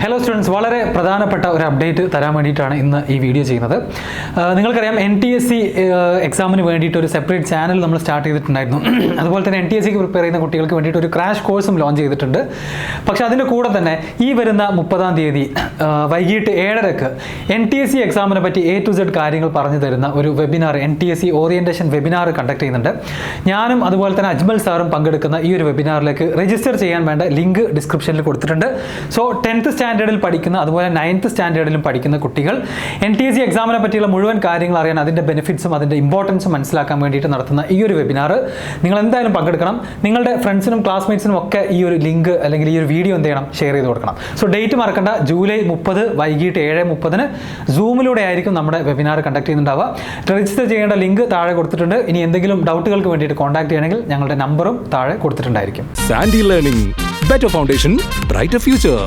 Hello students, വളരെ പ്രധാനപ്പെട്ട ഒരു അപ്ഡേറ്റ് തരാൻ വേണ്ടിയിട്ടാണ് ഇന്ന് ഈ വീഡിയോ ചെയ്യുന്നത്. നിങ്ങൾക്കറിയാം NTSE എക്സാമിന് വേണ്ടിയിട്ട് ഒരു സെപ്പറേറ്റ് ചാനൽ നമ്മൾ സ്റ്റാർട്ട് ചെയ്തിട്ടുണ്ടായിരുന്നു. അതുപോലെ തന്നെ NTSEക്ക് പ്രിപ്പയർ ചെയ്യുന്ന കുട്ടികൾക്ക് വേണ്ടിയിട്ട് ഒരു ക്രാഷ് കോഴ്സും ലോഞ്ച് ചെയ്തിട്ടുണ്ട്. പക്ഷേ അതിൻ്റെ കൂടെ തന്നെ ഈ വരുന്ന 30-ാം തീയതി വൈകിട്ട് 7:30 NTSE എക്സാമിനെ പറ്റി A to Z കാര്യങ്ങൾ പറഞ്ഞു തരുന്ന ഒരു webinar, NTSE orientation webinar conduct ചെയ്യുന്നുണ്ട്. ഞാനും അതുപോലെ തന്നെ അജ്മൽ സാറും പങ്കെടുക്കുന്ന ഈ ഒരു വെബിനാറിലേക്ക് രജിസ്റ്റർ ചെയ്യാൻ വേണ്ട ലിങ്ക് ഡിസ്ക്രിപ്ഷനിൽ കൊടുത്തിട്ടുണ്ട്. സോ 10th സ്റ്റാൻഡേർഡിൽ പഠിക്കുന്ന അതുപോലെ 9th സ്റ്റാൻഡേർഡിലും പഠിക്കുന്ന കുട്ടികൾ NTSE എക്സാമിനെ പറ്റിയുള്ള മുഴുവൻ കാര്യങ്ങൾ അറിയാൻ, അതിൻ്റെ ബെനിഫിറ്റ്സും അതിൻ്റെ ഇമ്പോർട്ടൻസും മനസ്സിലാക്കാൻ വേണ്ടിയിട്ട് നടത്തുന്ന ഈ ഒരു വെബിനാർ നിങ്ങൾ എന്തായാലും പങ്കെടുക്കണം. നിങ്ങളുടെ ഫ്രണ്ട്സിനും ക്ലാസ്മേറ്റ്സിനും ഒക്കെ ഈ ഒരു ലിങ്ക് അല്ലെങ്കിൽ ഈ ഒരു വീഡിയോ എന്ത് ചെയ്യണം, ഷെയർ ചെയ്ത് കൊടുക്കണം. സോ ഡേറ്റ് മറക്കണ്ട, ജൂലൈ 30 വൈകിട്ട് 7:30 സൂമിലൂടെ ആയിരിക്കും നമ്മുടെ വെബിനാർ കണ്ടക്ട് ചെയ്യുന്നുണ്ടാവുക. രജിസ്റ്റർ ചെയ്യേണ്ട ലിങ്ക് താഴെ കൊടുത്തിട്ടുണ്ട്. ഇനി എന്തെങ്കിലും ഡൗട്ടുകൾക്ക് വേണ്ടിയിട്ട് കോൺടാക്ട് ചെയ്യണമെങ്കിൽ ഞങ്ങളുടെ നമ്പറും താഴെ കൊടുത്തിട്ടുണ്ടായിരിക്കും. XandY Learning, better foundation, brighter future.